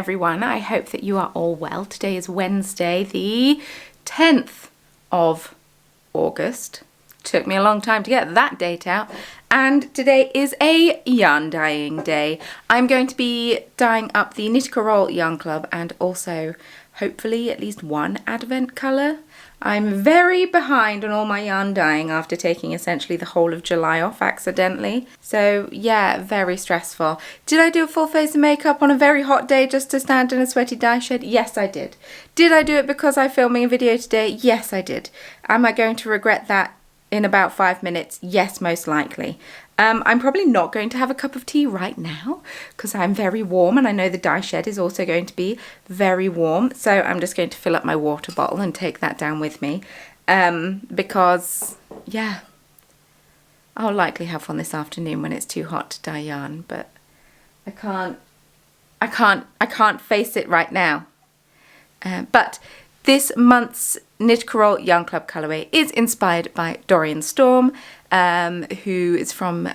everyone. I hope that you are all well. Today is Wednesday, the 10th of August. Took me a long time to get that date out. And today is a yarn dyeing day. I'm going to be dyeing up the Knitical Yarn Club and also hopefully at least one advent colour. I'm very behind on all my yarn dyeing after taking essentially the whole of July off accidentally. So yeah, very stressful. Did I do a full face of makeup on a very hot day just to stand in a sweaty dye shed? Yes, I did. Did I do it because I'm filming a video today? Yes, I did. Am I going to regret that in about 5 minutes? Yes, most likely. I'm probably not going to have a cup of tea right now because I'm very warm and I know the dye shed is also going to be very warm. So I'm just going to fill up my water bottle and take that down with me because, yeah, I'll likely have one this afternoon when it's too hot to dye yarn, but I can't face it right now. But this month's Knitical Yarn Club colourway is inspired by Dorian Storm, who is from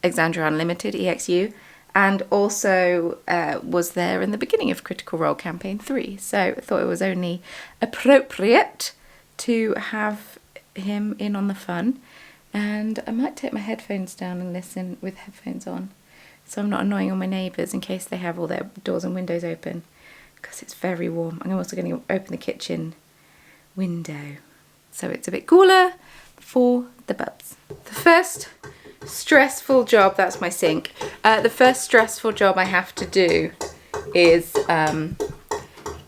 Exandria Unlimited, EXU, and also was there in the beginning of Critical Role Campaign 3. So I thought it was only appropriate to have him in on the fun. And I might take my headphones down and listen with headphones on, so I'm not annoying all my neighbours in case they have all their doors and windows open, because it's very warm. I'm also going to open the kitchen window so it's a bit cooler for the bubs. The first stressful job, that's my sink, the first stressful job I have to do is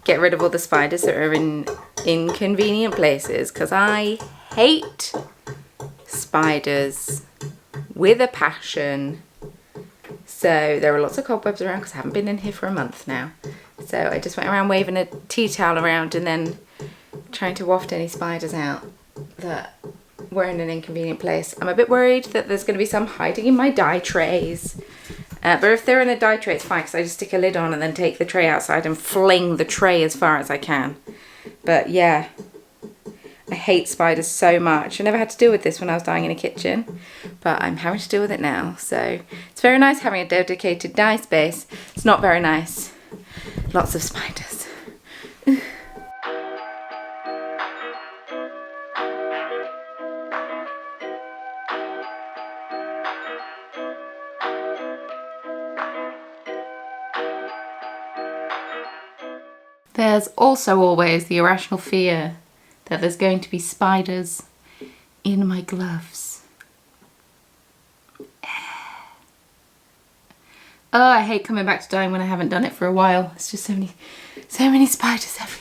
get rid of all the spiders that are in inconvenient places, because I hate spiders with a passion. So there are lots of cobwebs around because I haven't been in here for a month now. So I just went around waving a tea towel around and then trying to waft any spiders out that were in an inconvenient place. I'm a bit worried that there's going to be some hiding in my dye trays. But if they're in a dye tray, it's fine because I just stick a lid on and then take the tray outside and fling the tray as far as I can. But yeah, I hate spiders so much. I never had to deal with this when I was dyeing in a kitchen, but I'm having to deal with it now. So it's very nice having a dedicated dye space. It's not very nice. Lots of spiders. There's also always the irrational fear that there's going to be spiders in my gloves. Oh, I hate coming back to dyeing when I haven't done it for a while. It's just so many spiders everywhere.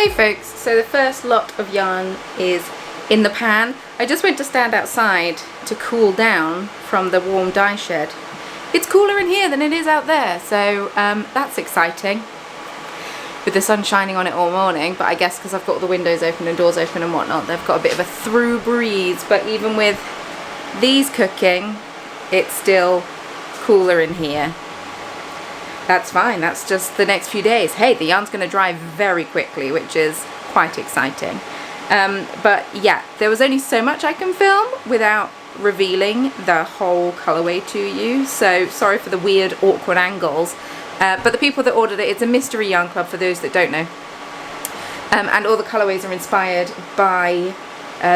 Hey folks, so the first lot of yarn is in the pan. I just went to stand outside to cool down from the warm dye shed. It's cooler in here than it is out there, so that's exciting. With the sun shining on it all morning, but I guess because I've got all the windows open and doors open and whatnot, they've got a bit of a through breeze, but even with these cooking, it's still cooler in here. That's fine, that's just the next few days. Hey, the yarn's going to dry very quickly, which is quite exciting. But yeah, there was only so much I can film without revealing the whole colourway to you, so sorry for the weird, awkward angles. But the people that ordered it, it's a mystery yarn club for those that don't know. And all the colourways are inspired by,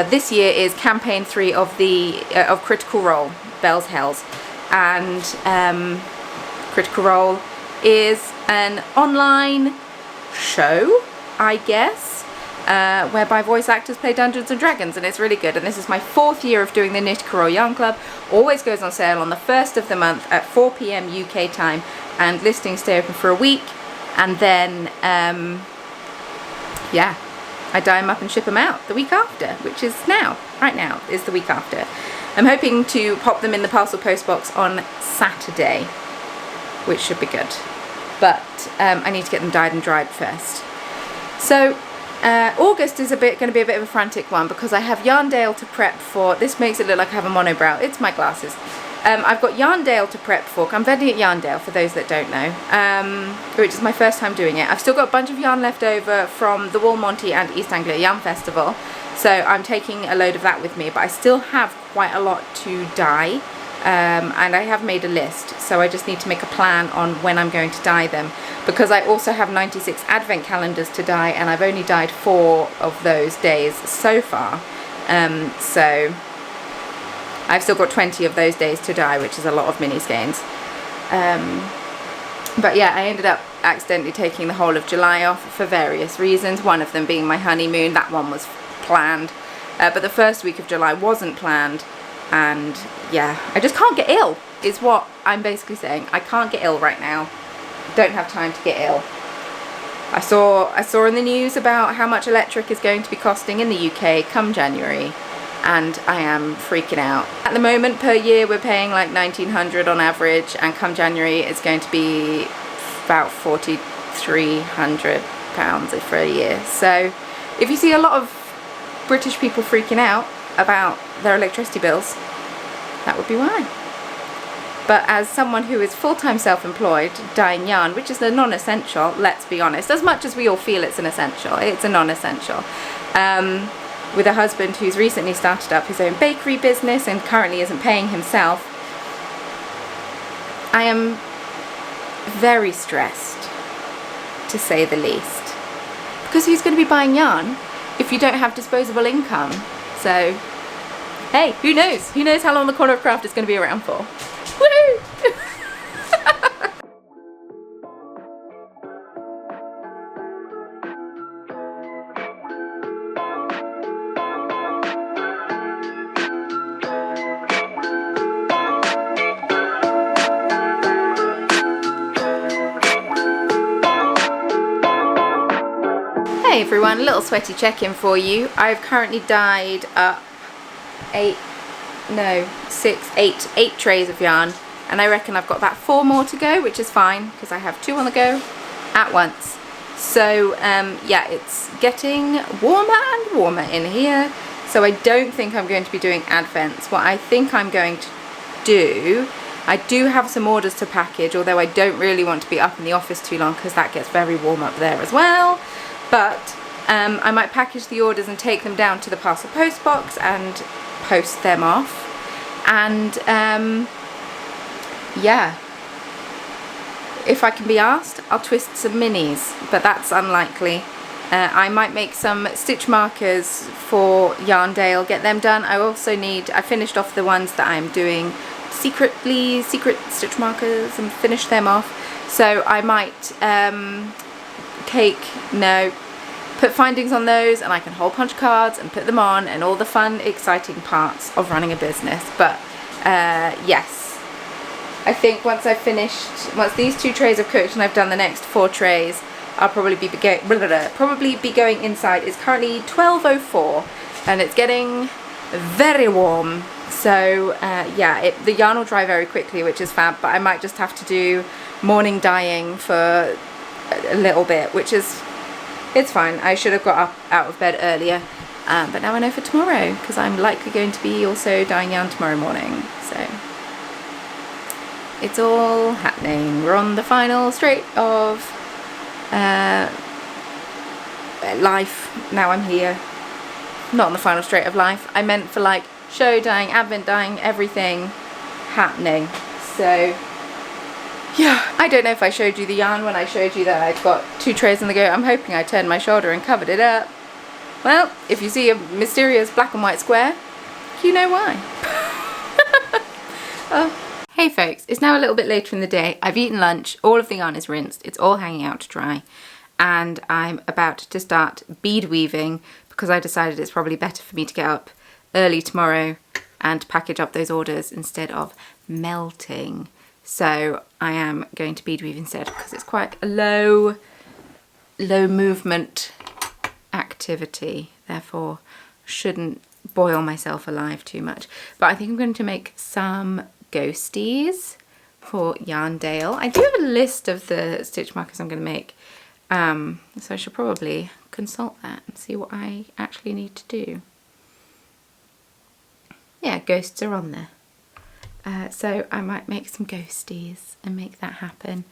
this year is campaign 3 of the of Critical Role, Bells Hells. And Critical Role is an online show, I guess, whereby voice actors play Dungeons and Dragons, and it's really good. And this is my 4th year of doing the Knitical Yarn Club. Always goes on sale on the 1st of the month at 4 PM UK time, and listings stay open for a week, and then yeah, I dye them up and ship them out the week after, which is now, right now is the week after. I'm hoping to pop them in the parcel post box on Saturday, which should be good, but I need to get them dyed and dried first. So August is going to be a bit of a frantic one, because I have Yarndale to prep for. This makes it look like I have a monobrow. It's my glasses. I've got Yarndale to prep for. I'm vending at Yarndale, for those that don't know, which is my first time doing it. I've still got a bunch of yarn left over from the Woolmonty and East Anglia Yarn Festival, so I'm taking a load of that with me, but I still have quite a lot to dye. And I have made a list, so I just need to make a plan on when I'm going to dye them, because I also have 96 advent calendars to dye, and I've only dyed 4 of those days so far, so I've still got 20 of those days to dye, which is a lot of mini skeins. But yeah, I ended up accidentally taking the whole of July off for various reasons, one of them being my honeymoon. That one was planned, but the first week of July wasn't planned. And yeah, I just can't get ill, is what I'm basically saying. I can't get ill right now. Don't have time to get ill. I saw in the news about how much electric is going to be costing in the UK come January, and I am freaking out. At the moment, per year, we're paying like £1,900 on average, and come January, it's going to be about £4,300 for a year. So if you see a lot of British people freaking out about their electricity bills, that would be why. But as someone who is full-time self-employed dyeing yarn, which is a non-essential, let's be honest, as much as we all feel it's an essential, it's a non-essential, with a husband who's recently started up his own bakery business and currently isn't paying himself, I am very stressed, to say the least, because who's going to be buying yarn if you don't have disposable income? So, hey, who knows? Who knows how long the Corner of Craft is going to be around for? Woohoo! Hey everyone, a little sweaty check-in for you. I've currently dyed up 8 trays of yarn, and I reckon I've got about 4 more to go, which is fine because I have 2 on the go at once. So yeah, it's getting warmer and warmer in here, so I don't think I'm going to be doing advents. What I think I'm going to do, I do have some orders to package, although I don't really want to be up in the office too long because that gets very warm up there as well. But I might package the orders and take them down to the parcel post box and post them off. And yeah, if I can be asked, I'll twist some minis, but that's unlikely I might make some stitch markers for Yarndale, get them done. I finished off the ones that I'm doing secret stitch markers and finish them off. So I might put findings on those, and I can hole punch cards and put them on, and all the fun, exciting parts of running a business. But yes, I think once these 2 trays are cooked and I've done the next 4 trays, I'll probably be going inside. It's currently 12:04 and it's getting very warm. So yeah, the yarn will dry very quickly, which is fab, but I might just have to do morning dyeing for a little bit, it's fine. I should have got out of bed earlier, but now I know for tomorrow, because I'm likely going to be also dyeing yarn tomorrow morning. So it's all happening. We're on the final straight of life. Now I'm here. Not on the final straight of life. I meant for like show dyeing, advent dyeing, everything happening. So yeah, I don't know if I showed you the yarn when I showed you that I'd got 2 trays on the go. I'm hoping I turned my shoulder and covered it up. Well, if you see a mysterious black and white square, you know why. Oh. Hey folks, it's now a little bit later in the day. I've eaten lunch, all of the yarn is rinsed, it's all hanging out to dry, and I'm about to start bead weaving because I decided it's probably better for me to get up early tomorrow and package up those orders instead of melting. So I am going to bead weave instead because it's quite a low movement activity, therefore shouldn't boil myself alive too much. But I think I'm going to make some ghosties for Yarndale. I do have a list of the stitch markers I'm going to make, so I should probably consult that and see what I actually need to do. Yeah, ghosts are on there. So I might make some ghosties and make that happen.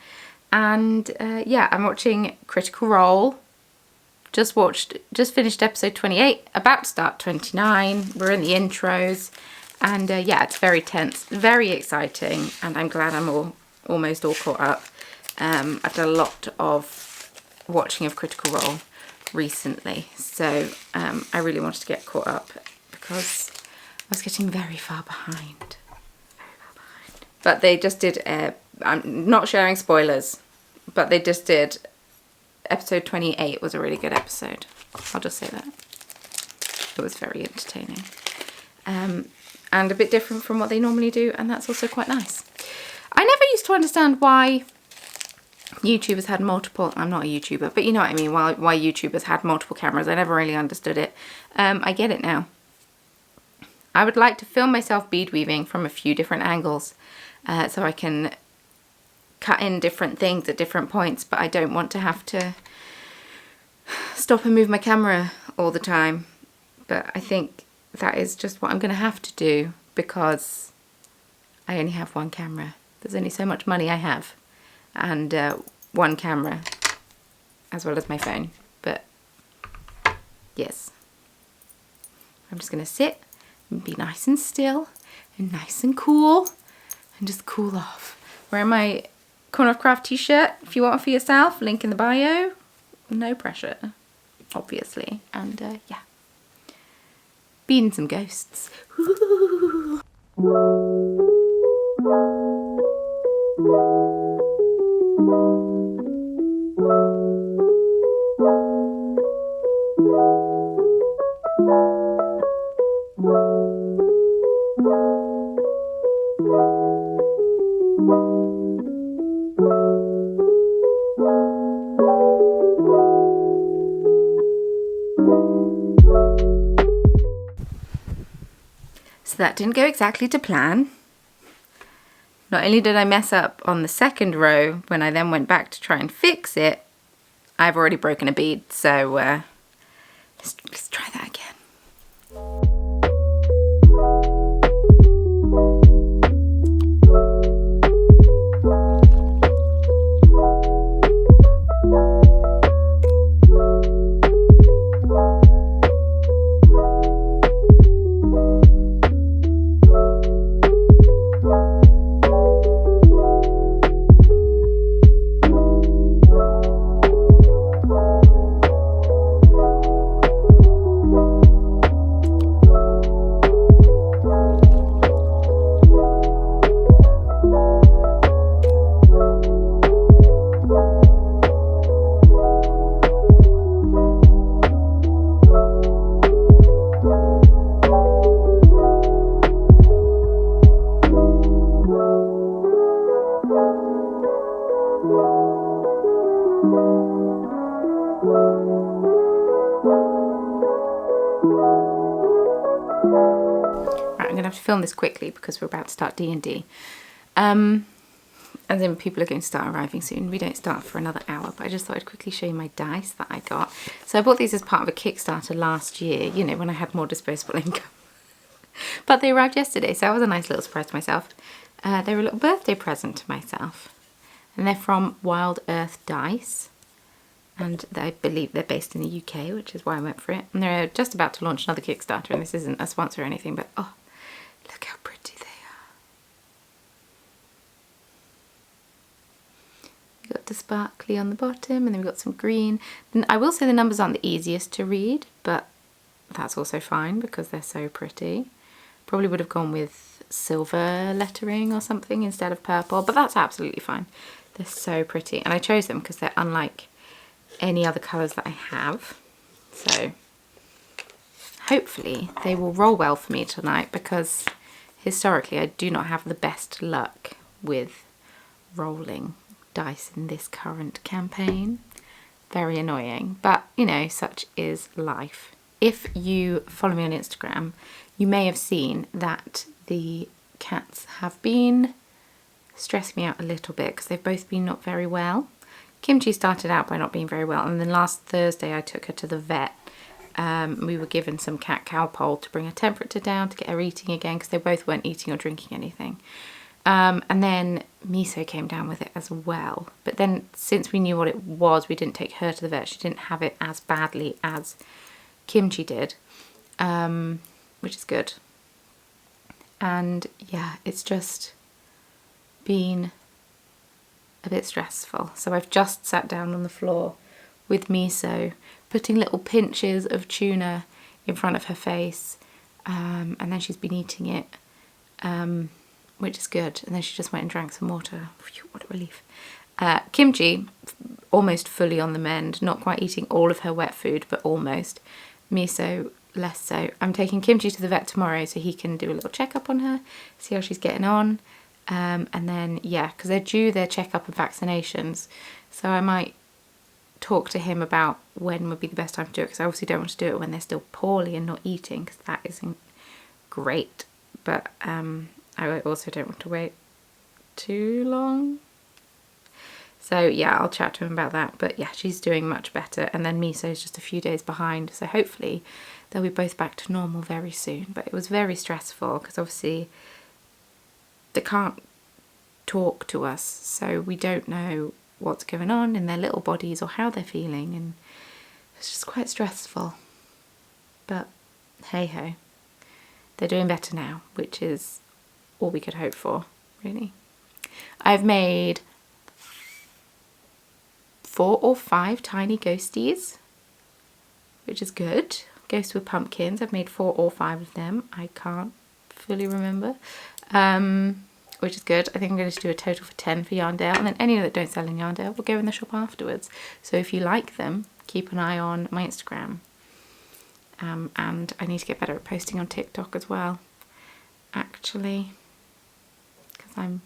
And yeah, I'm watching Critical Role. Just finished episode 28, about to start 29. We're in the intros. And yeah, it's very tense, very exciting, and I'm glad I'm almost all caught up. I've done a lot of watching of Critical Role recently, so I really wanted to get caught up because I was getting very far behind. But they just did, I'm not sharing spoilers, but they just did, episode 28 was a really good episode. I'll just say that. It was very entertaining. And a bit different from what they normally do, and that's also quite nice. I never used to understand why YouTubers had multiple, I'm not a YouTuber, but you know what I mean, why YouTubers had multiple cameras. I never really understood it. I get it now. I would like to film myself bead weaving from a few different angles, so I can cut in different things at different points, but I don't want to have to stop and move my camera all the time. But I think that is just what I'm going to have to do because I only have one camera. There's only so much money I have, and one camera as well as my phone. But yes, I'm just going to sit and be nice and still and nice and cool and just cool off. Wearing my Corner of Craft t-shirt. If you want one for yourself, link in the bio. No pressure, obviously. And yeah. Being some ghosts. Ooh. So that didn't go exactly to plan. Not only did I mess up on the second row, when I then went back to try and fix it, I've already broken a bead, so let's try that again. Right, I'm going to have to film this quickly because we're about to start D&D. As in, people are going to start arriving soon. We don't start for another hour, but I just thought I'd quickly show you my dice that I got. So I bought these as part of a Kickstarter last year, you know, when I had more disposable income. But they arrived yesterday, so that was a nice little surprise to myself. They were a little birthday present to myself. And they're from Wild Earth Dice. And I believe they're based in the UK, which is why I went for it. And they're just about to launch another Kickstarter, and this isn't a sponsor or anything, but oh, look how pretty they are. We've got the sparkly on the bottom, and then we've got some green. And I will say the numbers aren't the easiest to read, but that's also fine because they're so pretty. Probably would have gone with silver lettering or something instead of purple, but that's absolutely fine. They're so pretty, and I chose them because they're unlike any other colours that I have. So hopefully they will roll well for me tonight, because historically I do not have the best luck with rolling dice in this current campaign. Very annoying, but you know, such is life. If you follow me on Instagram, you may have seen that the cats have been stressing me out a little bit because they've both been not very well. Kimchi started out by not being very well, and then last Thursday I took her to the vet. We were given some cat Calpol to bring her temperature down, to get her eating again, because they both weren't eating or drinking anything. And then Miso came down with it as well. But then since we knew what it was, we didn't take her to the vet. She didn't have it as badly as Kimchi did, which is good. And yeah, it's just been a bit stressful. So I've just sat down on the floor with Miso, putting little pinches of tuna in front of her face, and then she's been eating it, which is good. And then she just went and drank some water. Phew, what a relief. Kimchi, almost fully on the mend, not quite eating all of her wet food, but almost. Miso, less so. I'm taking Kimchi to the vet tomorrow so he can do a little checkup on her, see how she's getting on. And then, yeah, because they're due their checkup and vaccinations, so I might talk to him about when would be the best time to do it, because I obviously don't want to do it when they're still poorly and not eating, because that isn't great. But I also don't want to wait too long. So yeah, I'll chat to him about that. But yeah, she's doing much better, and then Miso's just a few days behind, so hopefully they'll be both back to normal very soon. But it was very stressful because obviously they can't talk to us, so we don't know what's going on in their little bodies or how they're feeling, and it's just quite stressful. But hey ho, they're doing better now, which is all we could hope for, really. I've made 4 or 5 tiny ghosties, which is good. Ghosts with pumpkins, I've made 4 or 5 of them. I can't fully remember. Which is good. I think I'm going to do a total for 10 for Yarndale, and then any that don't sell in Yarndale will go in the shop afterwards. So if you like them, keep an eye on my Instagram. And I need to get better at posting on TikTok as well, actually, because I'm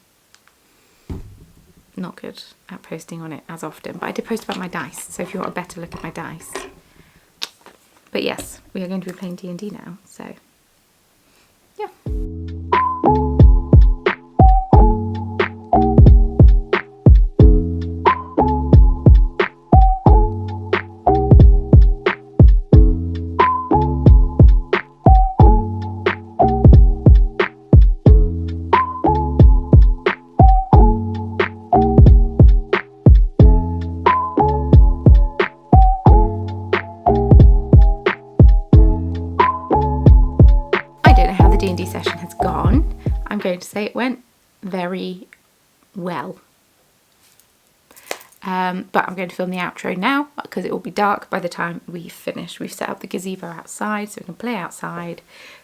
not good at posting on it as often. But I did post about my dice, so if you want a better look at my dice. But yes, we are going to be playing D&D now, so yeah. D&D session has gone. I'm going to say it went very well. But I'm going to film the outro now because it will be dark by the time we've finished. We've set up the gazebo outside so we can play outside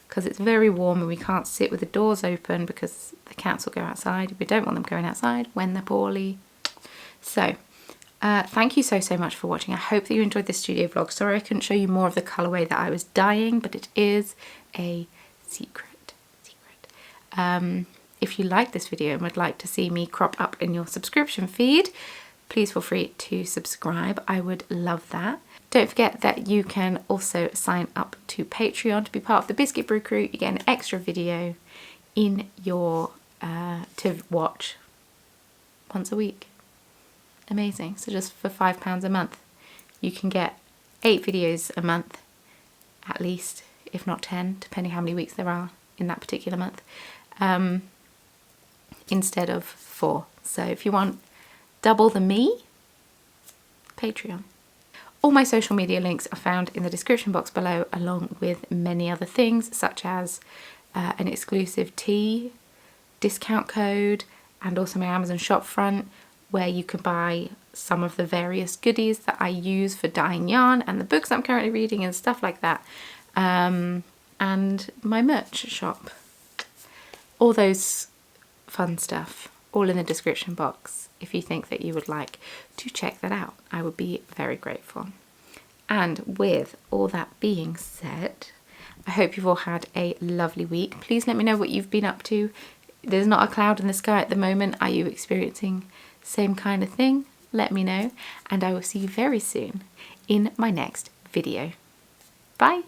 because it's very warm and we can't sit with the doors open because the cats will go outside. We don't want them going outside when they're poorly. So thank you so much for watching. I hope that you enjoyed this studio vlog. Sorry I couldn't show you more of the colourway that I was dyeing, but it is a secret. If you like this video and would like to see me crop up in your subscription feed, please feel free to subscribe. I would love that. Don't forget that you can also sign up to Patreon to be part of the Biscuit Brew crew. You get an extra video in your to watch once a week. Amazing. So just for £5 a month, you can get 8 videos a month, at least, if not 10, depending how many weeks there are in that particular month, instead of 4. So if you want double the me, Patreon. All my social media links are found in the description box below, along with many other things such as an exclusive tea discount code, and also my Amazon shop front, where you can buy some of the various goodies that I use for dyeing yarn and the books I'm currently reading and stuff like that, and my merch shop. All those fun stuff, all in the description box. If you think that you would like to check that out, I would be very grateful. And with all that being said, I hope you've all had a lovely week. Please let me know what you've been up to. There's not a cloud in the sky at the moment. Are you experiencing the same kind of thing? Let me know, and I will see you very soon in my next video. Bye!